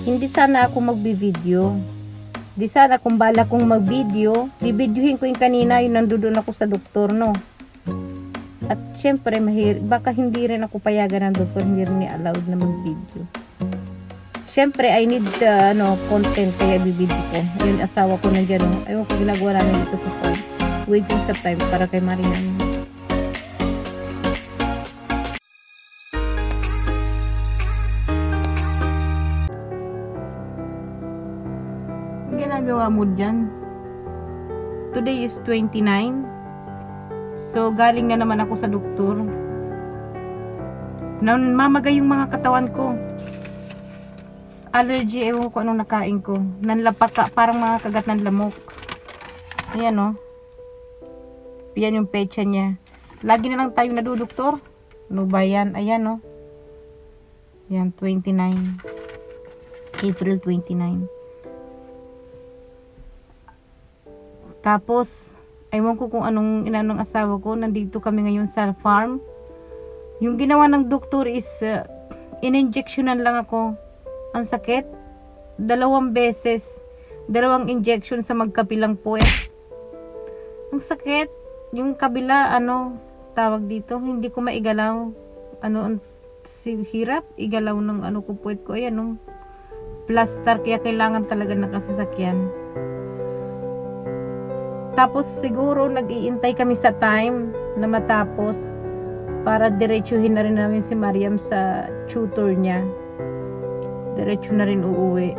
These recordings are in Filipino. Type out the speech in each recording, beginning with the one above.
Hindi sana ako magbi-video. Di sana kung bala kong mag-video, bibidyohin ko yung kanina, yung nandoon ako sa doktor, no? At syempre, baka hindi rin ako payagan ng doktor, hindi rin allowed na mag-video. Syempre, I need content, kaya bibidyo ko. Ayun, asawa ko nandiyan, no? Ayun ko ginagawa namin dito sa phone. Waiting sa time para kay Marian. Ginagawa mo dyan. Today is 29. So galing na naman ako sa doktor. Mamagay yung mga katawan ko. Allergy, ewan ko anong nakain ko. Nanlapaka, parang mga kagat ng lamok. Ayan o. Yan yung petsa niya. Lagi na lang tayo nadudoktor. Ano ba yan? Ayan o. Yan, 29. April 29. Tapos, ewan ko kung anong inanong asawa ko. Nandito kami ngayon sa farm. Yung ginawa ng doktor is, in-injectionan lang ako. Ang sakit. 2 beses. 2 injection sa magkabilang puwet. Ang sakit. Yung kabila, tawag dito, hindi ko maigalaw. Hirap. Igalaw ng ko puwet ko. Ayan, plaster. Kaya kailangan talaga nakasasakyan. Tapos siguro nag-iintay kami sa time na matapos para diretsuhin na rin namin si Mariam sa tutor niya. Diretso na rin uuwi.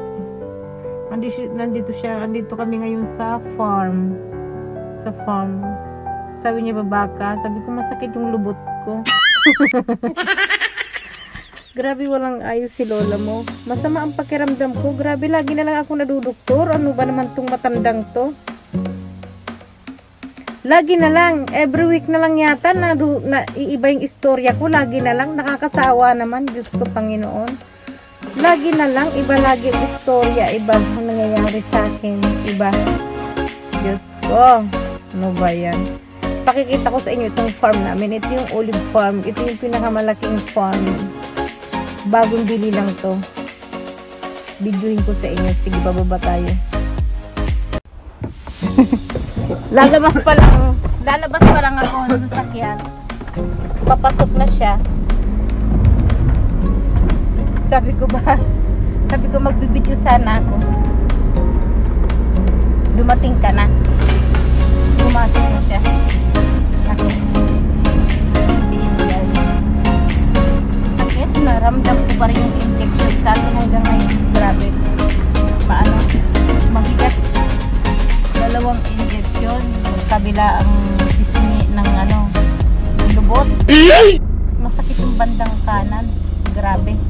Nandito siya. Nandito kami ngayon sa farm. Sa farm. Sabi niya babaka. Sabi ko masakit yung lubot ko. Grabe walang ayos si lola mo. Masama ang pakiramdam ko. Grabe lagi na lang ako nadudoktor. Ano ba naman tong matandang to? Lagi na lang, every week na lang yata na iiba yung istorya ko. Lagi na lang, nakakasawa naman. Diyos ko, Panginoon. Lagi na lang, iba lagi yung istorya. Iba ang nangyayari sa akin. Iba. Diyos ko. Ano ba yan? Pakikita ko sa inyo itong farm namin. Ito yung olive farm. Ito yung pinakamalaking farm. Bagong bili lang to. Videohin ko sa inyo. Sige, bababa tayo. Lalabas pa lang ako sa sasakyan. Papasok na siya. Sabi ko magbibideo sana ako. Dumating ka na. Pumasok na siya. Sakit, naramdam ko pa rin yung injection sa akin hanggang ngayon. Grabe. Paano? Mabigat. 2 injection. Kabila ang pisngi ng lubot. Mas masakit yung bandang kanan. Grabe.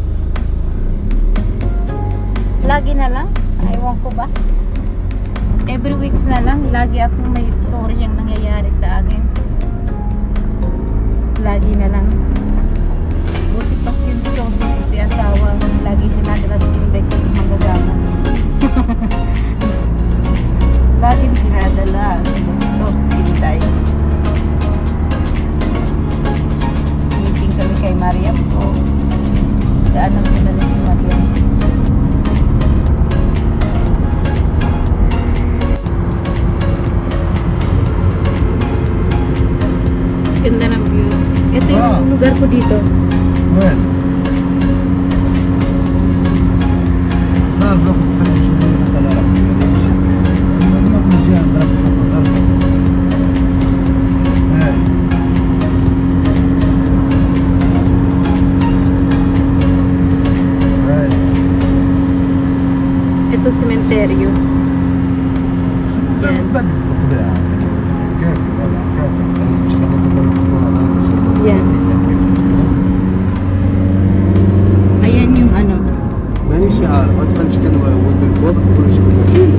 Lagi na lang. Aywan ko ba? Every weeks na lang. Lagi akong may story yung nangyayari sa akin. Lagi na lang. Buti pa siya si asawa. Lagi sinadala sa tinday sa manggagaman. Laging sinadala sa tinday. Meeting kami kay Mariam ko. Daanan ko na si Mariam. Ganda ng view. Ito yung lugar ko dito. Where? Ito sementeryo. Yan. Yan. Ayan yung مانيش عارف أكثر مش كان ود الوضع ولا شيء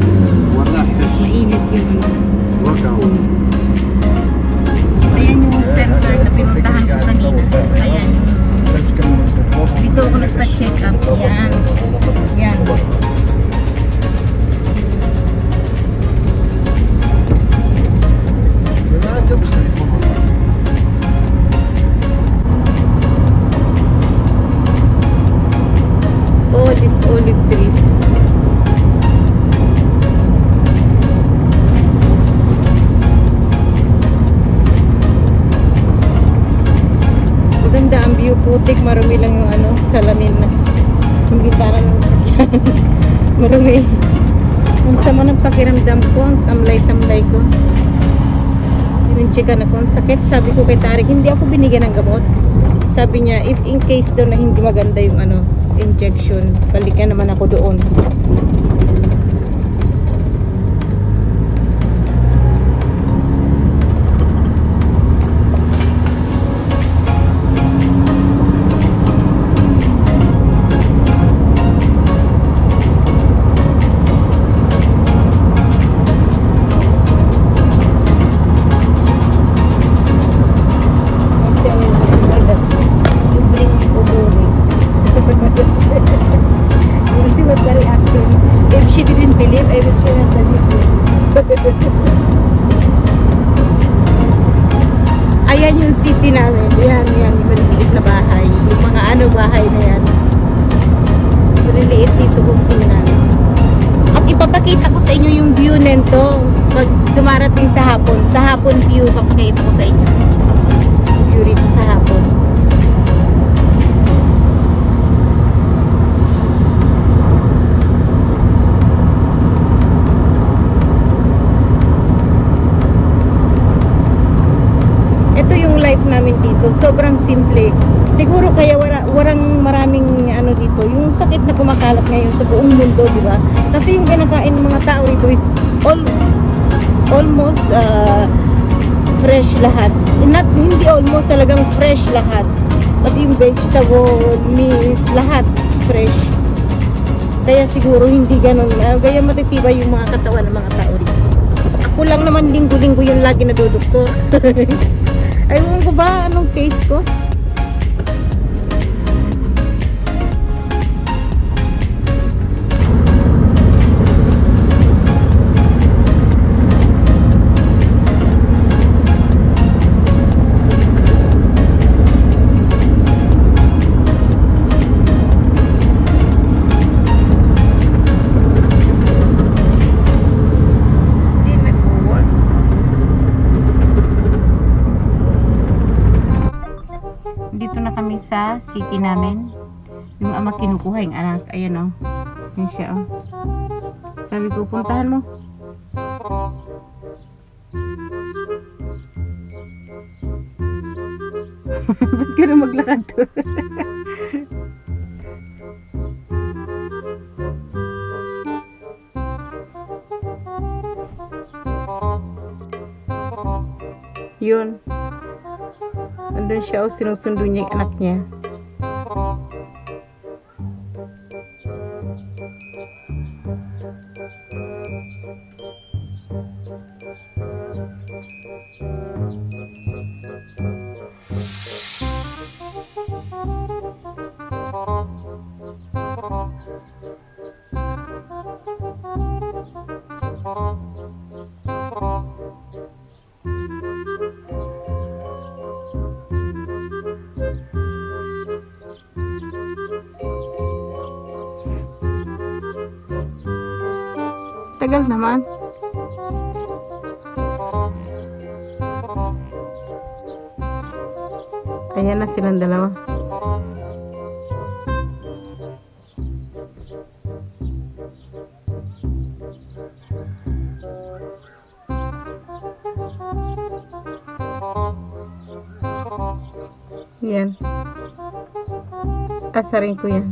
وراح mainit yung وقع ayan yung center na pinuntahan ko kanina. Ayan. Dito ako nagpa-check up. Yan. Yan. All these olive trees. pagbalik marumi lang yung ano, salamin na. Yung gitara ng sakyan. Marumi. Ang sama ng pakiramdam ko, ang tamlay-tamlay ko. Pinunchikan ako, ang sakit. Sabi ko kay Tarik, hindi ako binigyan ng gamot. Sabi niya, if in case daw na hindi maganda yung ano, injection, balikan naman ako doon. Ayan yung city namin. Yan, yung maliliit na bahay. Yung mga ano bahay na yan. Maliliit dito kung tingnan. At ipapakita ko sa inyo yung view nito pag dumarating sa hapon. Sa hapon view, papakita ko sa inyo. Yung view rito sa hapon. Ito yung life namin dito. Sobrang simple. Siguro kaya warang maraming ano dito. Yung sakit na kumakalat ngayon sa buong mundo, di ba? Kasi yung kinakain ng mga tao rito is almost fresh lahat. Hindi almost, talagang fresh lahat. Pati yung vegetable, meat, lahat fresh. Kaya siguro hindi ganun. Kaya matitibay yung mga katawan ng mga tao rito. Ako lang naman linggo-linggo yung lagi nadudoktor. Ayun ko ba anong case ko? Dito na kami sa city namin. Yung ama kinukuha yung anak. Ayan o. Yan siya o. Sabi ko, puntahan mo. Ba't ka na maglakad to? Yun. Andun siya o, sinusundo niya yung anak niya. Tagal naman. Ayan na silang dalawa. Yan. Asarin ko yan.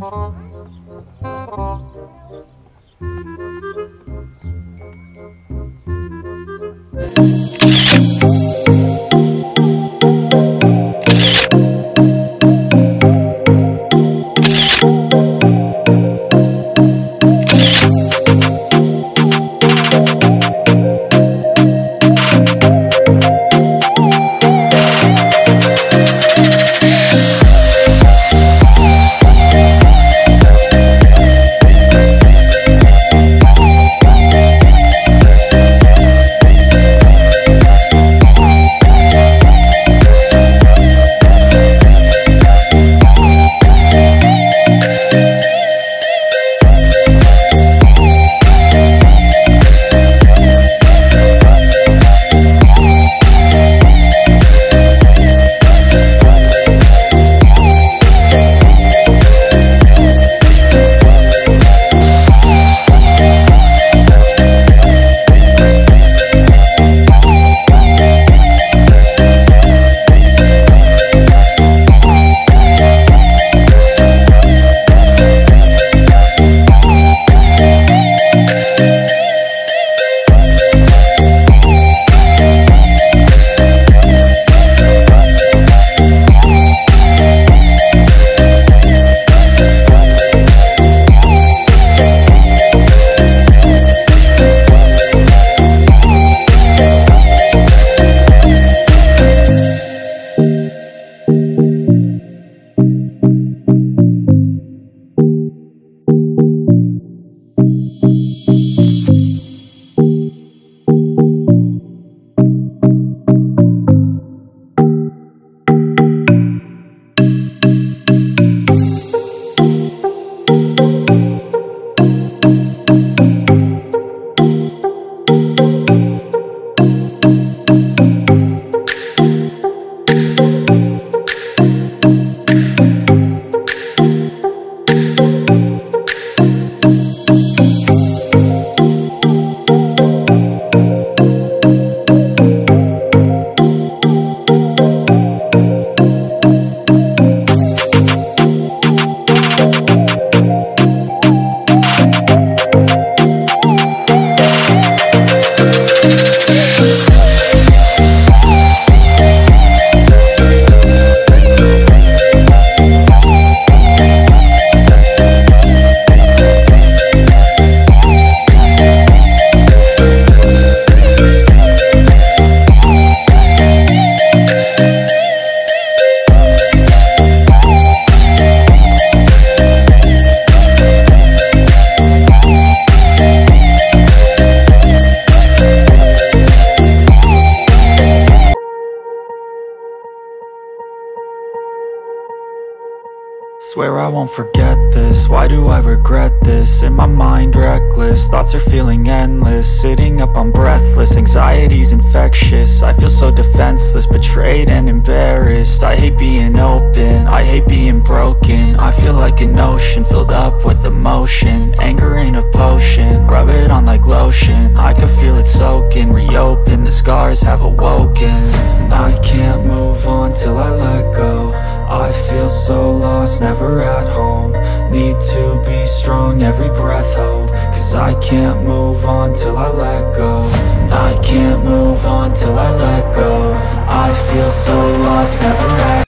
Swear I won't forget this, why do I regret this? In my mind reckless, thoughts are feeling endless. Sitting up, I'm breathless, anxiety's infectious. I feel so defenseless, betrayed and embarrassed. I hate being open, I hate being broken. I feel like an ocean filled up with emotion. Anger ain't a potion, rub it on like lotion. I can feel it soaking, reopen, the scars have awoken. I can't move on till I let go. I feel so lost, never at home. Need to be strong, every breath hold. Cause I can't move on till I let go. I can't move on till I let go. I feel so lost, never at